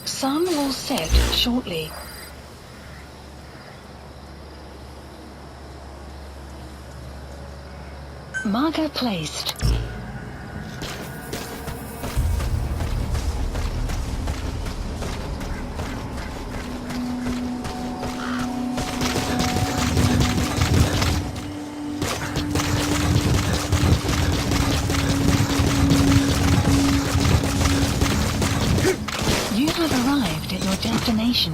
Sun will set shortly. Marker placed. You have arrived at your destination.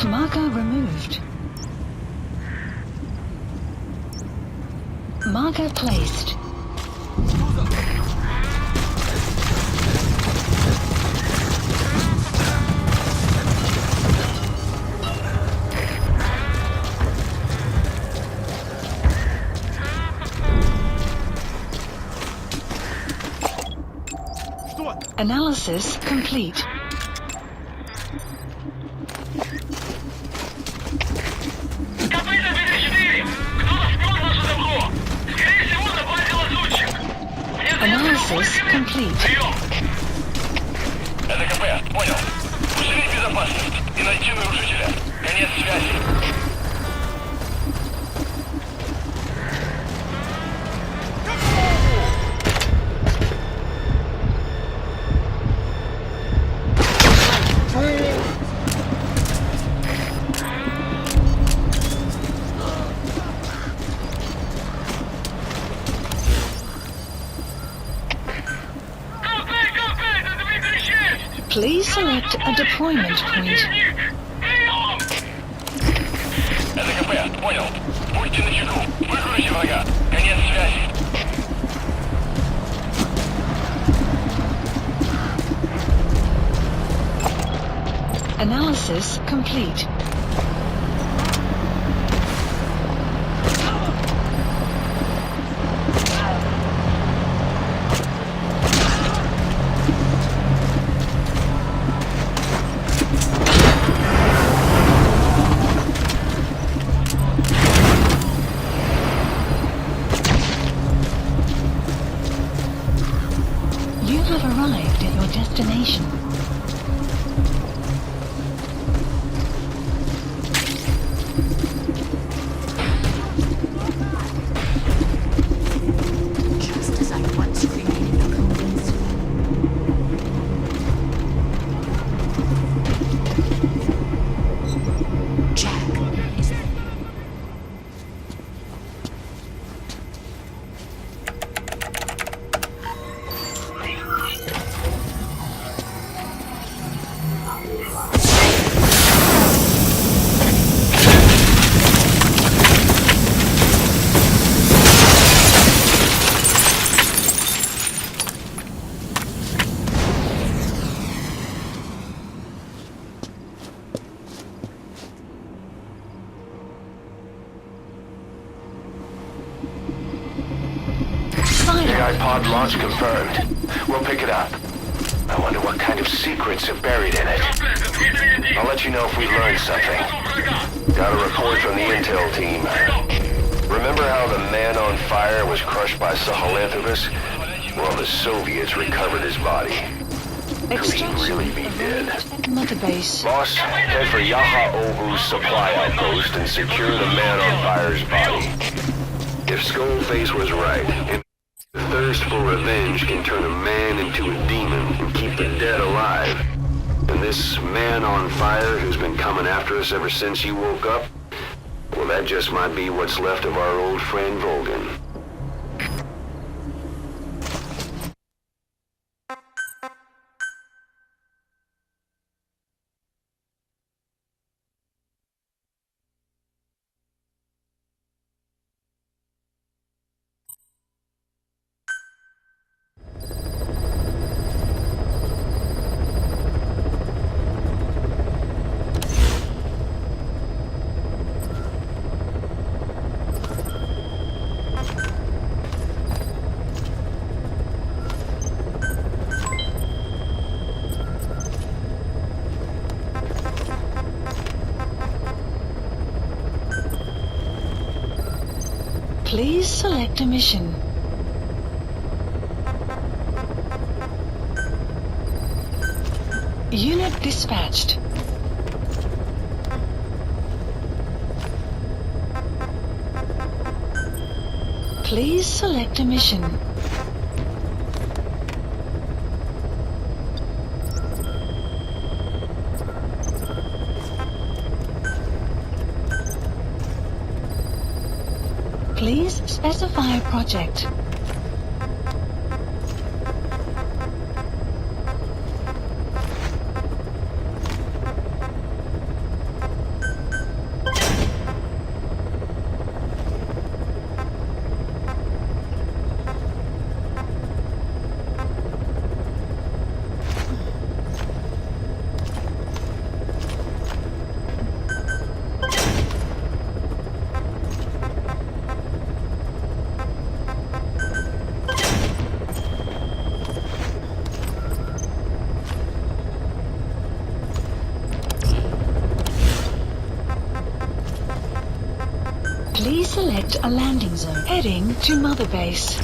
Marker removed. Marker placed. Analysis complete. Analysis complete. Это КП, понял. Усилить безопасность и найти нарушителя. Конец связи. Please select a deployment point. Это КП, понял. Будьте начеку. Выкройте врага. Конец связи. Analysis complete. You have arrived at your destination. Just as I once remained convinced. Jack is AI pod launch confirmed. We'll pick it up. I wonder what kind of secrets are buried in it. I'll let you know if we learn something. Got a report from the intel team. Remember how the man on fire was crushed by Sahelanthropus? Well, the Soviets recovered his body. Could he really be dead? Mother base. Boss, head for Yaha Ohu's supply outpost and secure the man on fire's body. If Skullface was right, the thirst for revenge can turn a man into a demon and keep the dead alive. And this man on fire who's been coming after us ever since you woke up, well, that just might be what's left of our old friend Volgin. Please select a mission. Unit dispatched. Please select a mission. Please specify a project. Please select a landing zone. Heading to Mother Base.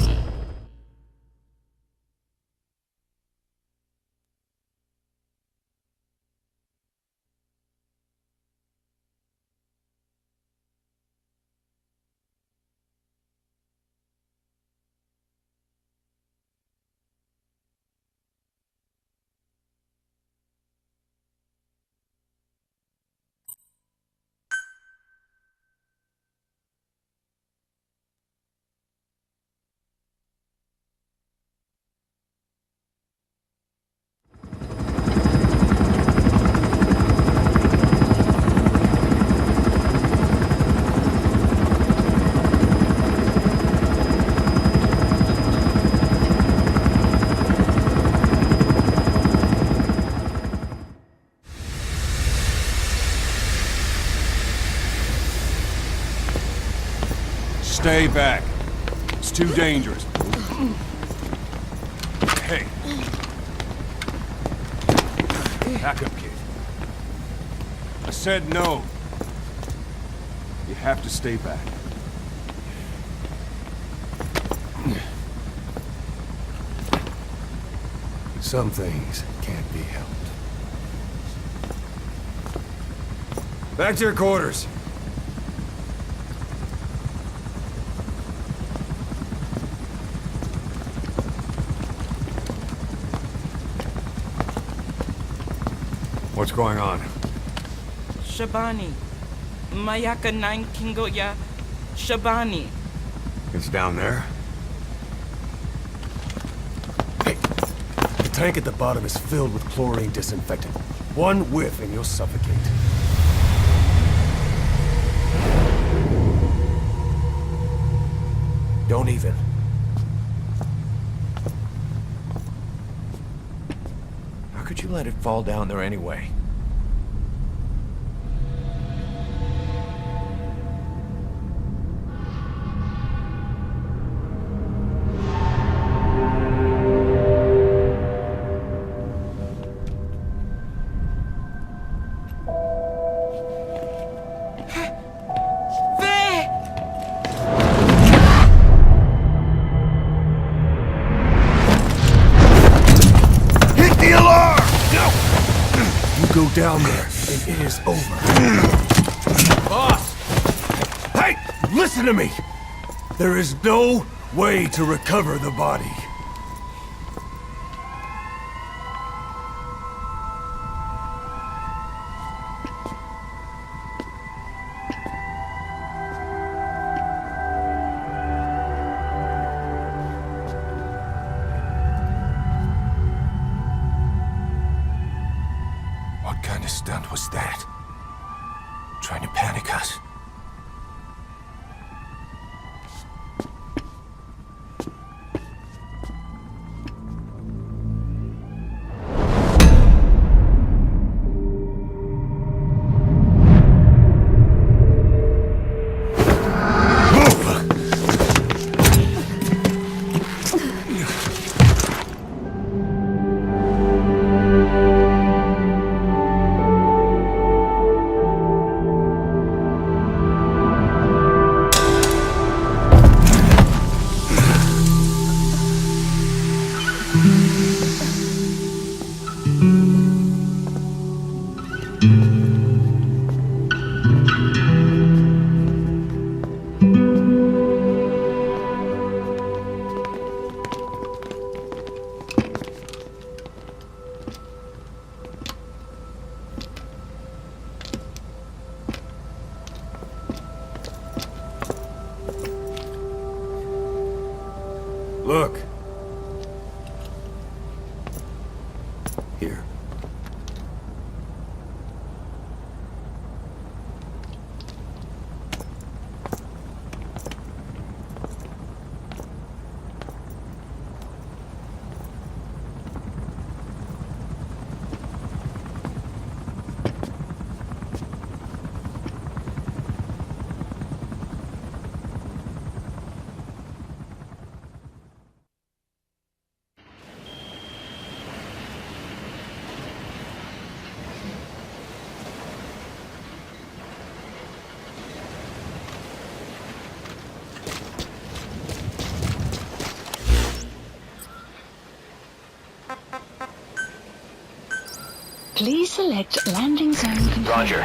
Stay back. It's too dangerous. Hey. Back up, kid. I said no. You have to stay back. Some things can't be helped. Back to your quarters. What's going on? Shabani. Mayaka 9 Kingo ya. Shabani. It's down there. Hey, the tank at the bottom is filled with chlorine disinfectant. One whiff and you'll suffocate. Don't even. How could you let it fall down there anyway? Go down there, and it is over. Boss! Hey! Listen to me! There is no way to recover the body. What kind of stunt was that? Trying to panic us? Look. Here. Please select landing zone confirmed. Roger.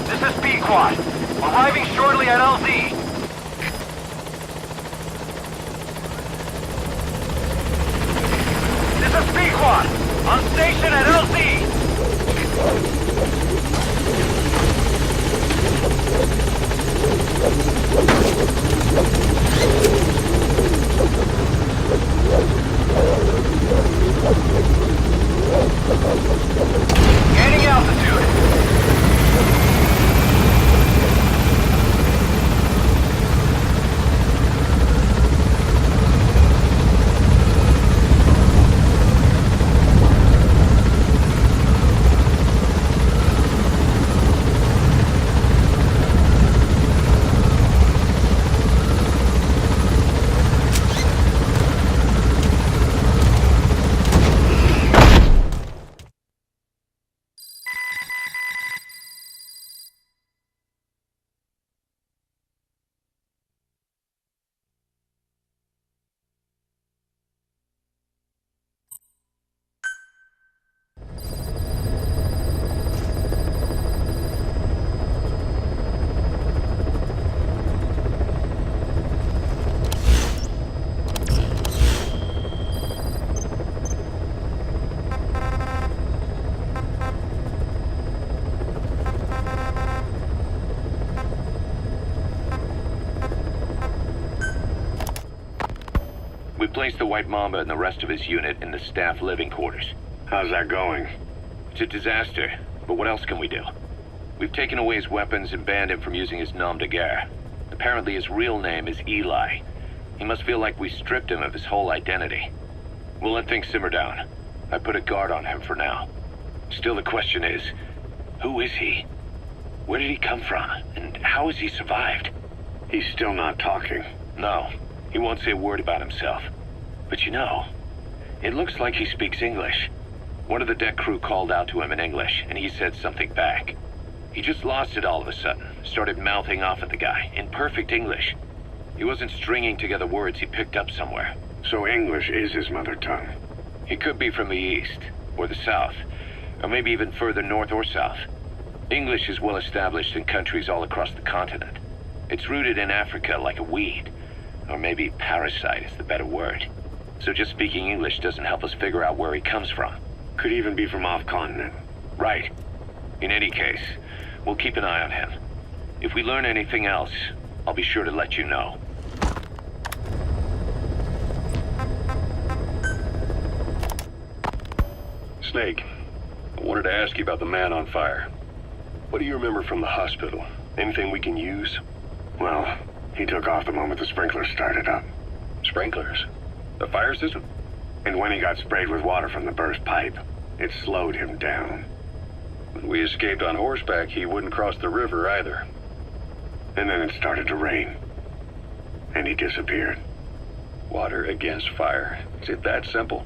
This is B-Quad. Arriving shortly at LZ. This is B-Quad. On station at LZ. Gaining altitude. We placed the White Mamba and the rest of his unit in the staff living quarters. How's that going? It's a disaster, but what else can we do? We've taken away his weapons and banned him from using his nom de guerre. Apparently his real name is Eli. He must feel like we stripped him of his whole identity. We'll let things simmer down. I put a guard on him for now. Still the question is, who is he? Where did he come from? And how has he survived? He's still not talking. No, he won't say a word about himself. But you know, it looks like he speaks English. One of the deck crew called out to him in English, and he said something back. He just lost it all of a sudden, started mouthing off at the guy, in perfect English. He wasn't stringing together words he picked up somewhere. So English is his mother tongue. He could be from the east, or the south, or maybe even further north or south. English is well established in countries all across the continent. It's rooted in Africa like a weed, or maybe parasite is the better word. So just speaking English doesn't help us figure out where he comes from. Could even be from off-continent. Right. In any case, we'll keep an eye on him. If we learn anything else, I'll be sure to let you know. Snake, I wanted to ask you about the man on fire. What do you remember from the hospital? Anything we can use? Well, he took off the moment the sprinklers started up. Sprinklers? The fire system? And when he got sprayed with water from the burst pipe, it slowed him down. When we escaped on horseback, he wouldn't cross the river either. And then it started to rain. And he disappeared. Water against fire. Is it that simple?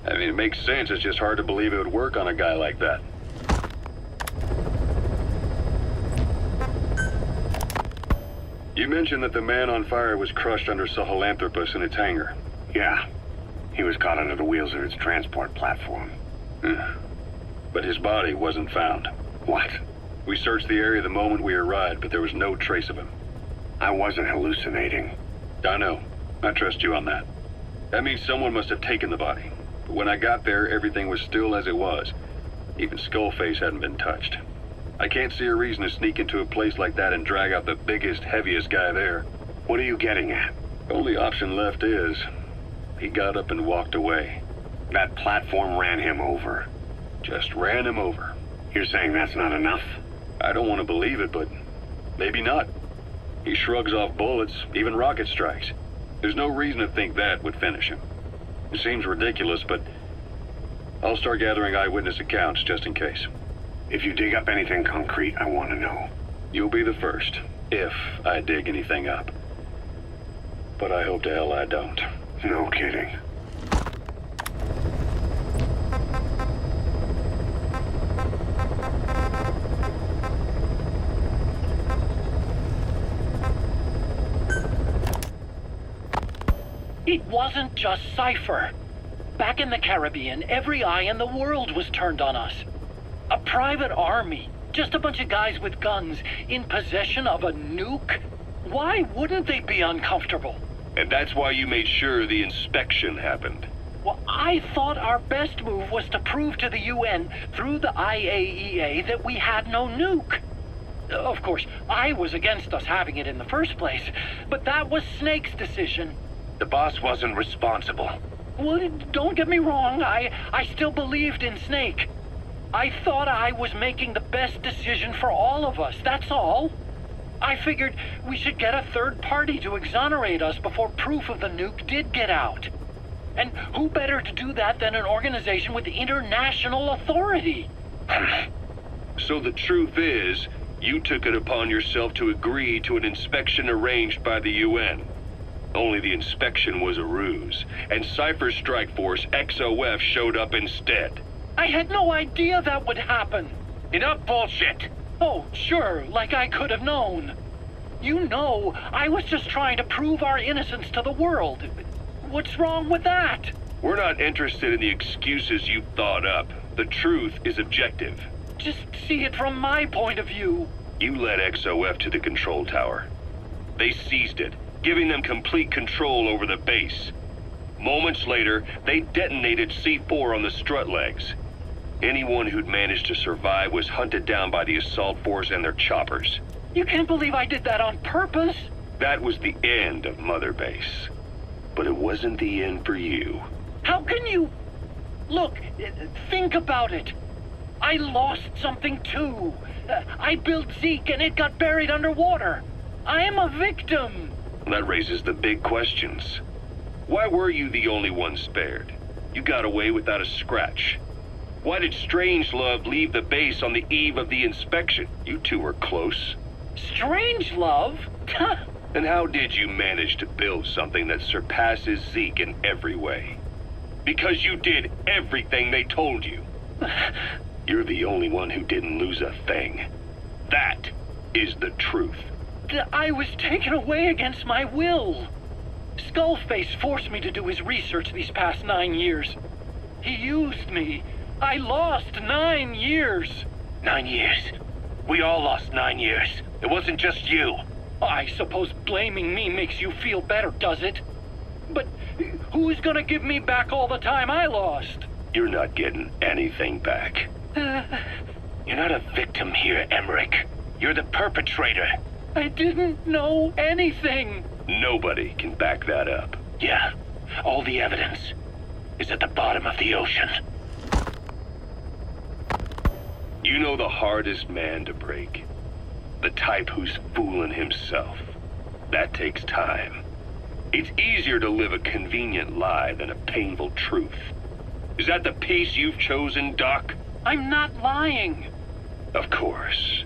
I mean, it makes sense. It's just hard to believe it would work on a guy like that. You mentioned that the man on fire was crushed under Sahelanthropus in its hangar. Yeah. He was caught under the wheels of its transport platform. But his body wasn't found. What? We searched the area the moment we arrived, but there was no trace of him. I wasn't hallucinating. I know. I trust you on that. That means someone must have taken the body. But when I got there, everything was still as it was. Even Skullface hadn't been touched. I can't see a reason to sneak into a place like that and drag out the biggest, heaviest guy there. What are you getting at? Only option left is he got up and walked away. That platform ran him over. Just ran him over. You're saying that's not enough? I don't want to believe it, but maybe not. He shrugs off bullets, even rocket strikes. There's no reason to think that would finish him. It seems ridiculous, but I'll start gathering eyewitness accounts just in case. If you dig up anything concrete, I want to know. You'll be the first, if I dig anything up. But I hope to hell I don't. No kidding. It wasn't just Cypher. Back in the Caribbean, every eye in the world was turned on us. A private army, just a bunch of guys with guns, in possession of a nuke? Why wouldn't they be uncomfortable? And that's why you made sure the inspection happened. Well, I thought our best move was to prove to the UN through the IAEA that we had no nuke. Of course, I was against us having it in the first place, but that was Snake's decision. The boss wasn't responsible. Well, don't get me wrong, I still believed in Snake. I thought I was making the best decision for all of us, that's all. I figured we should get a third party to exonerate us before proof of the nuke did get out. And who better to do that than an organization with international authority? So the truth is, you took it upon yourself to agree to an inspection arranged by the UN. Only the inspection was a ruse, and Cypher's strike force, XOF, showed up instead. I had no idea that would happen. Enough bullshit! Oh, sure, like I could have known. You know, I was just trying to prove our innocence to the world. What's wrong with that? We're not interested in the excuses you thought up. The truth is objective. Just see it from my point of view. You led XOF to the control tower. They seized it, giving them complete control over the base. Moments later, they detonated C4 on the strut legs. Anyone who'd managed to survive was hunted down by the assault force and their choppers. You can't believe I did that on purpose. That was the end of Mother Base. But it wasn't the end for you. How can you... Look, think about it. I lost something too. I built Zeke and it got buried underwater. I am a victim. That raises the big questions. Why were you the only one spared? You got away without a scratch. Why did Strangelove leave the base on the eve of the inspection? You two were close. Strangelove? And how did you manage to build something that surpasses Zeke in every way? Because you did everything they told you. You're the only one who didn't lose a thing. That is the truth. I was taken away against my will. Skullface forced me to do his research these past 9 years. He used me. I lost 9 years. 9 years? We all lost 9 years. It wasn't just you. I suppose blaming me makes you feel better, does it? But who's gonna give me back all the time I lost? You're not getting anything back. You're not a victim here, Emmerich. You're the perpetrator. I didn't know anything. Nobody can back that up. Yeah, all the evidence is at the bottom of the ocean. You know the hardest man to break. The type who's fooling himself. That takes time. It's easier to live a convenient lie than a painful truth. Is that the piece you've chosen, Doc? I'm not lying. Of course.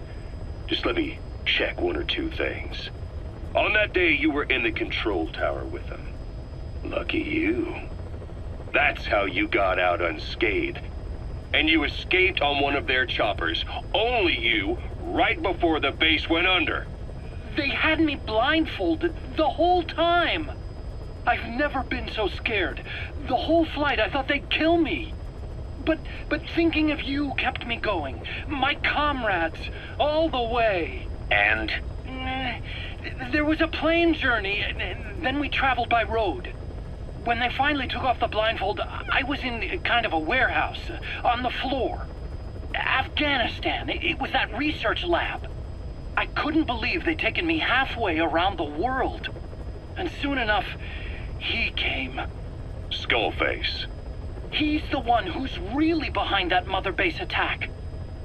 Just let me check one or two things. On that day, you were in the control tower with them. Lucky you. That's how you got out unscathed. And you escaped on one of their choppers. Only you, right before the base went under. They had me blindfolded the whole time. I've never been so scared. The whole flight, I thought they'd kill me. But thinking of you kept me going. My comrades, all the way. And? There was a plane journey, and then we traveled by road. When they finally took off the blindfold, I was in kind of a warehouse, on the floor. Afghanistan, it was that research lab. I couldn't believe they'd taken me halfway around the world. And soon enough, he came. Skullface. He's the one who's really behind that Mother Base attack.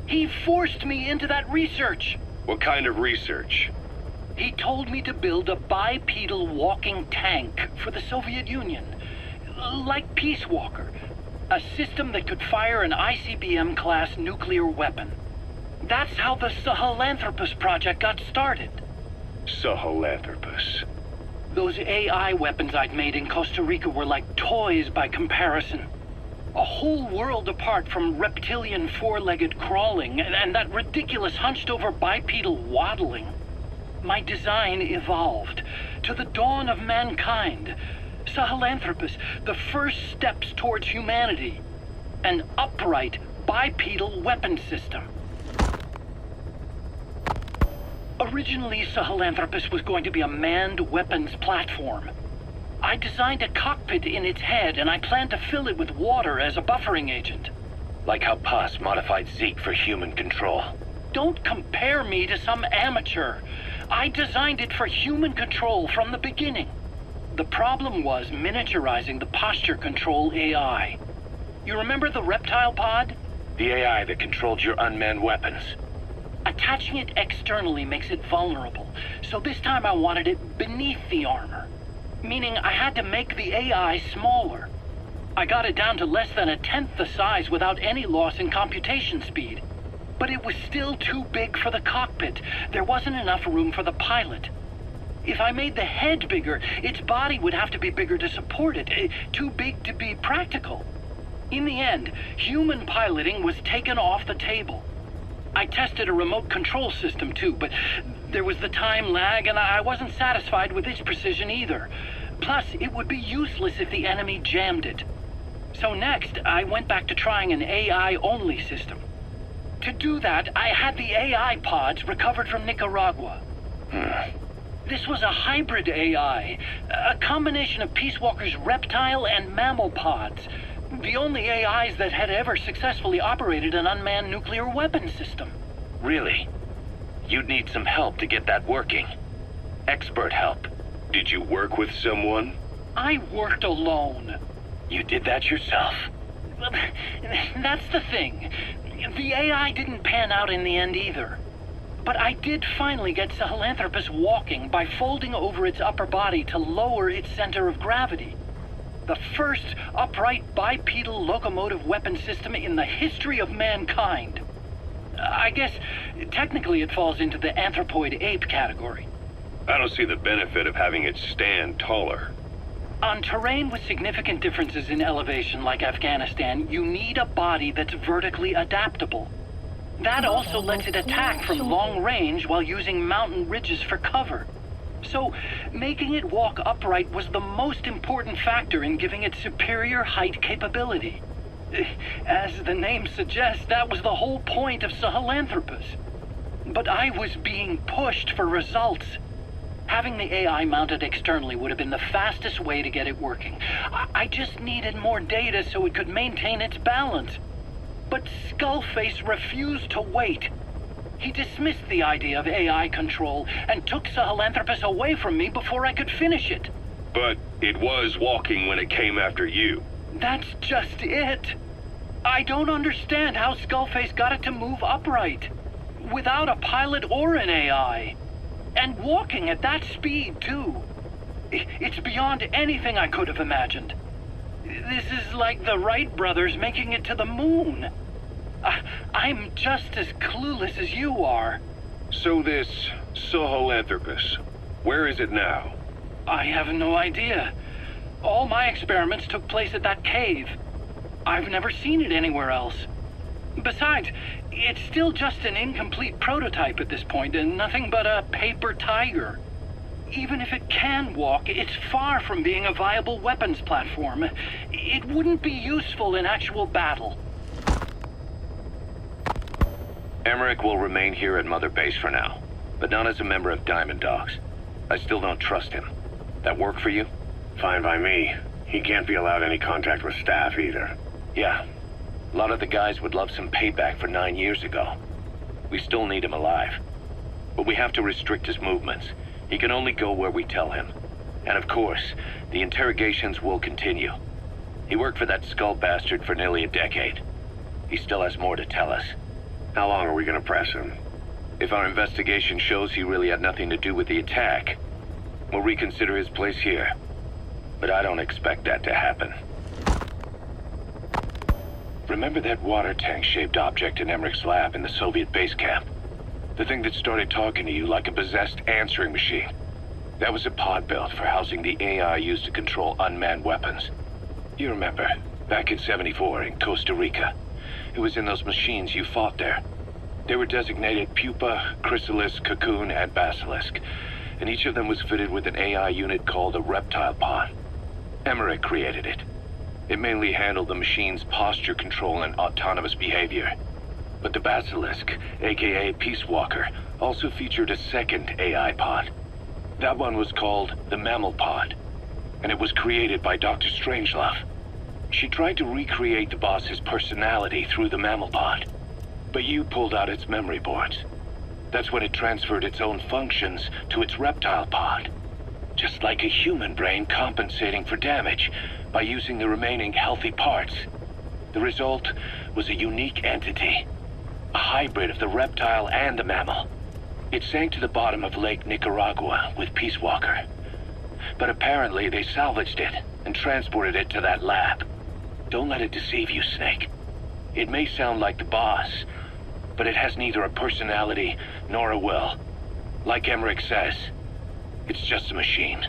He forced me into that research. What kind of research? He told me to build a bipedal walking tank for the Soviet Union. Like Peace Walker. A system that could fire an ICBM-class nuclear weapon. That's how the Sahelanthropus project got started. Sahelanthropus. Those AI weapons I'd made in Costa Rica were like toys by comparison. A whole world apart from reptilian four-legged crawling and that ridiculous hunched-over bipedal waddling. My design evolved to the dawn of mankind. Sahelanthropus, the first steps towards humanity. An upright bipedal weapon system. Originally, Sahelanthropus was going to be a manned weapons platform. I designed a cockpit in its head, and I planned to fill it with water as a buffering agent. Like how Paz modified Zeke for human control. Don't compare me to some amateur. I designed it for human control from the beginning. The problem was miniaturizing the posture control AI. You remember the reptile pod? The AI that controlled your unmanned weapons. Attaching it externally makes it vulnerable, so this time I wanted it beneath the armor. Meaning I had to make the AI smaller. I got it down to less than 1/10 the size without any loss in computation speed. But it was still too big for the cockpit. There wasn't enough room for the pilot. If I made the head bigger, its body would have to be bigger to support it. Too big to be practical. In the end, human piloting was taken off the table. I tested a remote control system too, but there was the time lag and I wasn't satisfied with its precision either. Plus, it would be useless if the enemy jammed it. So next, I went back to trying an AI-only system. To do that, I had the AI pods recovered from Nicaragua. This was a hybrid AI, a combination of Peace Walker's reptile and mammal pods. The only AIs that had ever successfully operated an unmanned nuclear weapon system. Really? You'd need some help to get that working. Expert help. Did you work with someone? I worked alone. You did that yourself? That's the thing. The AI didn't pan out in the end either. But I did finally get Sahelanthropus walking by folding over its upper body to lower its center of gravity. The first upright bipedal locomotive weapon system in the history of mankind. I guess technically it falls into the anthropoid ape category. I don't see the benefit of having it stand taller. On terrain with significant differences in elevation like Afghanistan, you need a body that's vertically adaptable. That also lets it attack from long range while using mountain ridges for cover. So, making it walk upright was the most important factor in giving it superior height capability. As the name suggests, that was the whole point of Sahelanthropus. But I was being pushed for results. Having the AI mounted externally would have been the fastest way to get it working. I just needed more data so it could maintain its balance. But Skullface refused to wait. He dismissed the idea of AI control and took Sahelanthropus away from me before I could finish it. But it was walking when it came after you. That's just it. I don't understand how Skullface got it to move upright, without a pilot or an AI. And walking at that speed, too. It's beyond anything I could have imagined. This is like the Wright brothers making it to the moon. I'm just as clueless as you are. So this Sahelanthropus, where is it now? I have no idea. All my experiments took place at that cave. I've never seen it anywhere else. Besides, it's still just an incomplete prototype at this point, and nothing but a paper tiger. Even if it can walk, it's far from being a viable weapons platform. It wouldn't be useful in actual battle. Emmerich will remain here at Mother Base for now, but not as a member of Diamond Dogs. I still don't trust him. That work for you? Fine by me. He can't be allowed any contact with staff either. Yeah. A lot of the guys would love some payback for 9 years ago. We still need him alive. But we have to restrict his movements. He can only go where we tell him. And of course, the interrogations will continue. He worked for that skull bastard for nearly a decade. He still has more to tell us. How long are we gonna press him? If our investigation shows he really had nothing to do with the attack, we'll reconsider his place here. But I don't expect that to happen. Remember that water tank-shaped object in Emmerich's lab in the Soviet base camp? The thing that started talking to you like a possessed answering machine. That was a pod built for housing the AI used to control unmanned weapons. You remember, back in '74 in Costa Rica. It was in those machines you fought there. They were designated Pupa, Chrysalis, Cocoon, and Basilisk, and each of them was fitted with an AI unit called a reptile pod. Emmerich created it. It mainly handled the machine's posture control and autonomous behavior. But the Basilisk, aka Peace Walker, also featured a second AI pod. That one was called the Mammal Pod, and it was created by Dr. Strangelove. She tried to recreate the boss's personality through the Mammal Pod, but you pulled out its memory boards. That's when it transferred its own functions to its reptile pod. Just like a human brain compensating for damage by using the remaining healthy parts. The result was a unique entity, a hybrid of the reptile and the mammal. It sank to the bottom of Lake Nicaragua with Peace Walker. But apparently they salvaged it and transported it to that lab. Don't let it deceive you, Snake. It may sound like the boss, but it has neither a personality nor a will. Like Emmerich says, it's just a machine.